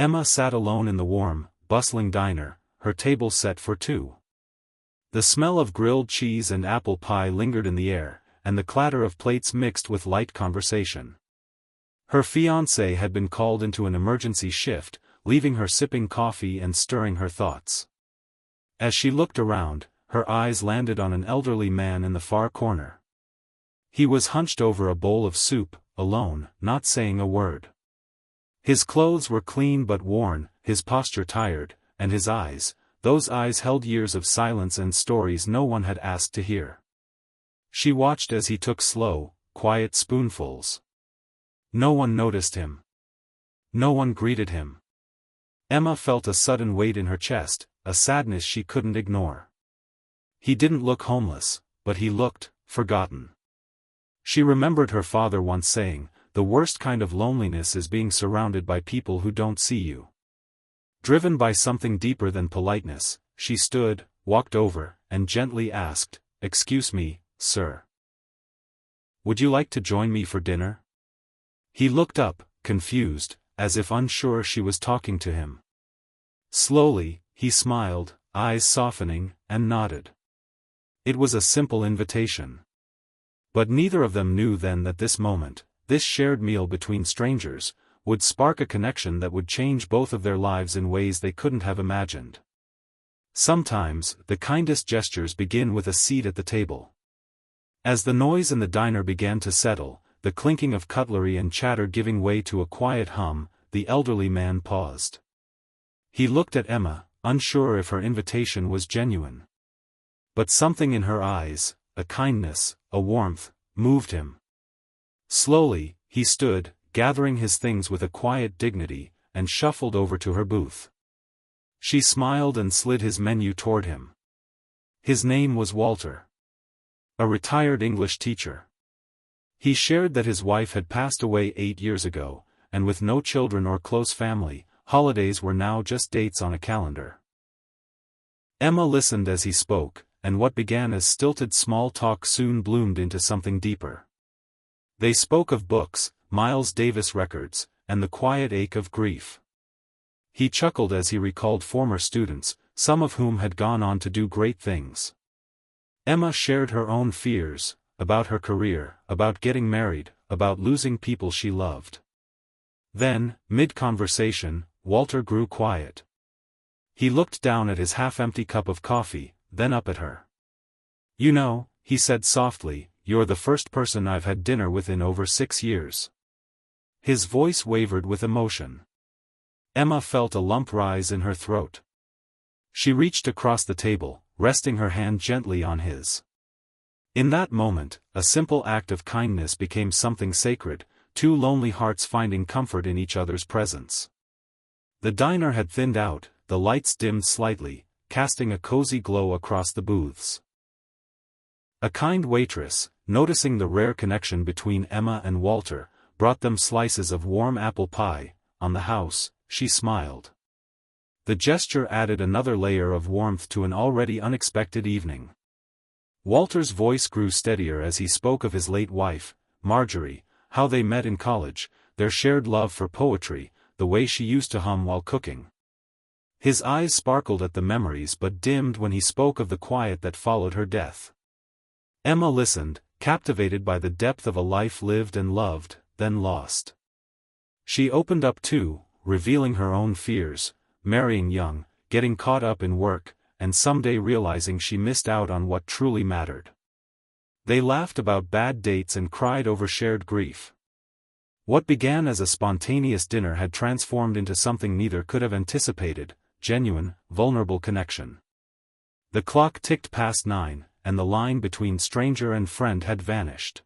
Emma sat alone in the warm, bustling diner, her table set for two. The smell of grilled cheese and apple pie lingered in the air, and the clatter of plates mixed with light conversation. Her fiancé had been called into an emergency shift, leaving her sipping coffee and stirring her thoughts. As she looked around, her eyes landed on an elderly man in the far corner. He was hunched over a bowl of soup, alone, not saying a word. His clothes were clean but worn, his posture tired, and his eyes, those eyes held years of silence and stories no one had asked to hear. She watched as he took slow, quiet spoonfuls. No one noticed him. No one greeted him. Emma felt a sudden weight in her chest, a sadness she couldn't ignore. He didn't look homeless, but he looked forgotten. She remembered her father once saying, "The worst kind of loneliness is being surrounded by people who don't see you." Driven by something deeper than politeness, she stood, walked over, and gently asked, "Excuse me, sir. Would you like to join me for dinner?" He looked up, confused, as if unsure she was talking to him. Slowly, he smiled, eyes softening, and nodded. It was a simple invitation. But neither of them knew then that this moment, this shared meal between strangers, would spark a connection that would change both of their lives in ways they couldn't have imagined. Sometimes, the kindest gestures begin with a seat at the table. As the noise in the diner began to settle, the clinking of cutlery and chatter giving way to a quiet hum, the elderly man paused. He looked at Emma, unsure if her invitation was genuine. But something in her eyes, a kindness, a warmth, moved him. Slowly, he stood, gathering his things with a quiet dignity, and shuffled over to her booth. She smiled and slid his menu toward him. His name was Walter. A retired English teacher. He shared that his wife had passed away 8 years ago, and with no children or close family, holidays were now just dates on a calendar. Emma listened as he spoke, and what began as stilted small talk soon bloomed into something deeper. They spoke of books, Miles Davis records, and the quiet ache of grief. He chuckled as he recalled former students, some of whom had gone on to do great things. Emma shared her own fears, about her career, about getting married, about losing people she loved. Then, mid-conversation, Walter grew quiet. He looked down at his half-empty cup of coffee, then up at her. "You know," he said softly, "you're the first person I've had dinner with in over 6 years." His voice wavered with emotion. Emma felt a lump rise in her throat. She reached across the table, resting her hand gently on his. In that moment, a simple act of kindness became something sacred, two lonely hearts finding comfort in each other's presence. The diner had thinned out, the lights dimmed slightly, casting a cozy glow across the booths. A kind waitress, noticing the rare connection between Emma and Walter, brought them slices of warm apple pie. On the house, she smiled. The gesture added another layer of warmth to an already unexpected evening. Walter's voice grew steadier as he spoke of his late wife, Marjorie, how they met in college, their shared love for poetry, the way she used to hum while cooking. His eyes sparkled at the memories but dimmed when he spoke of the quiet that followed her death. Emma listened, captivated by the depth of a life lived and loved, then lost. She opened up too, revealing her own fears, marrying young, getting caught up in work, and someday realizing she missed out on what truly mattered. They laughed about bad dates and cried over shared grief. What began as a spontaneous dinner had transformed into something neither could have anticipated, genuine, vulnerable connection. The clock ticked past 9, and the line between stranger and friend had vanished.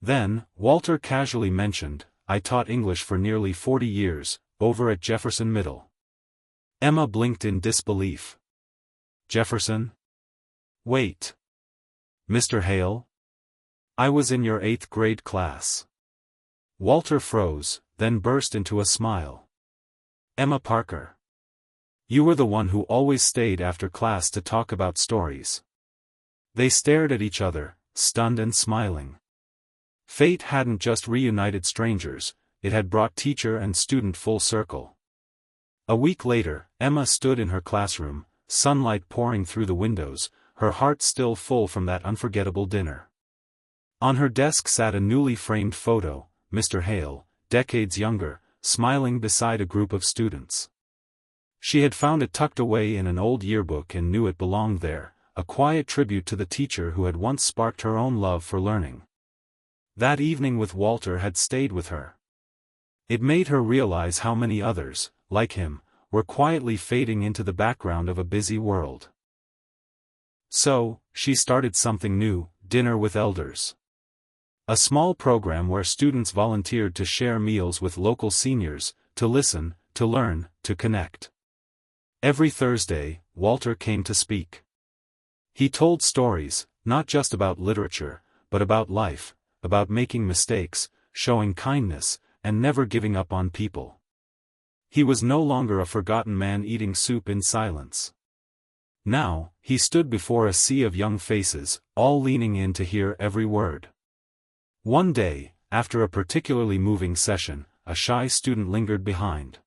Then, Walter casually mentioned, "I taught English for nearly 40 years, over at Jefferson Middle." Emma blinked in disbelief. "Jefferson? Wait. Mr. Hale? I was in your 8th grade class." Walter froze, then burst into a smile. "Emma Parker. You were the one who always stayed after class to talk about stories." They stared at each other, stunned and smiling. Fate hadn't just reunited strangers, it had brought teacher and student full circle. A week later, Emma stood in her classroom, sunlight pouring through the windows, her heart still full from that unforgettable dinner. On her desk sat a newly framed photo, Mr. Hale, decades younger, smiling beside a group of students. She had found it tucked away in an old yearbook and knew it belonged there, a quiet tribute to the teacher who had once sparked her own love for learning. That evening with Walter had stayed with her. It made her realize how many others, like him, were quietly fading into the background of a busy world. So, she started something new, Dinner with Elders. A small program where students volunteered to share meals with local seniors, to listen, to learn, to connect. Every Thursday, Walter came to speak. He told stories, not just about literature, but about life, about making mistakes, showing kindness, and never giving up on people. He was no longer a forgotten man eating soup in silence. Now, he stood before a sea of young faces, all leaning in to hear every word. One day, after a particularly moving session, a shy student lingered behind.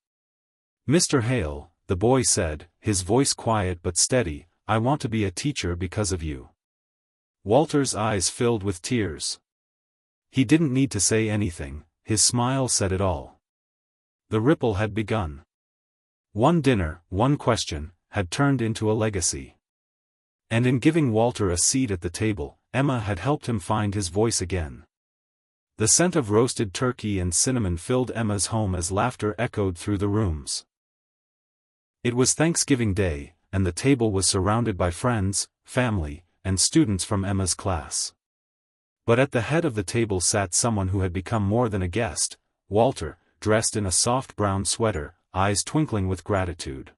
"Mr. Hale," the boy said, his voice quiet but steady, "I want to be a teacher because of you." Walter's eyes filled with tears. He didn't need to say anything, his smile said it all. The ripple had begun. One dinner, one question, had turned into a legacy. And in giving Walter a seat at the table, Emma had helped him find his voice again. The scent of roasted turkey and cinnamon filled Emma's home as laughter echoed through the rooms. It was Thanksgiving Day, and the table was surrounded by friends, family, and students from Emma's class. But at the head of the table sat someone who had become more than a guest, Walter, dressed in a soft brown sweater, eyes twinkling with gratitude.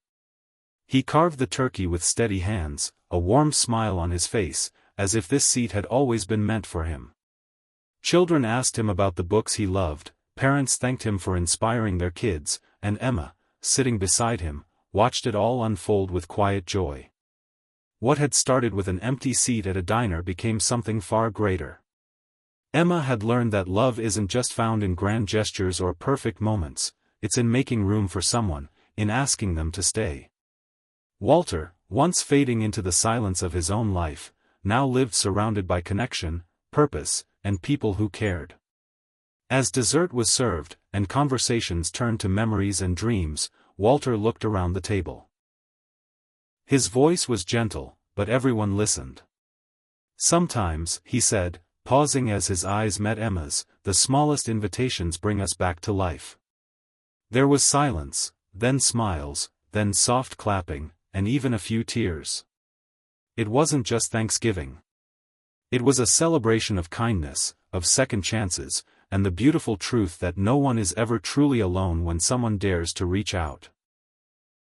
He carved the turkey with steady hands, a warm smile on his face, as if this seat had always been meant for him. Children asked him about the books he loved, parents thanked him for inspiring their kids, and Emma, sitting beside him, watched it all unfold with quiet joy. What had started with an empty seat at a diner became something far greater. Emma had learned that love isn't just found in grand gestures or perfect moments, it's in making room for someone, in asking them to stay. Walter, once fading into the silence of his own life, now lived surrounded by connection, purpose, and people who cared. As dessert was served, and conversations turned to memories and dreams, Walter looked around the table. His voice was gentle, but everyone listened. "Sometimes," he said, pausing as his eyes met Emma's, "the smallest invitations bring us back to life." There was silence, then smiles, then soft clapping, and even a few tears. It wasn't just Thanksgiving. It was a celebration of kindness, of second chances, and the beautiful truth that no one is ever truly alone when someone dares to reach out.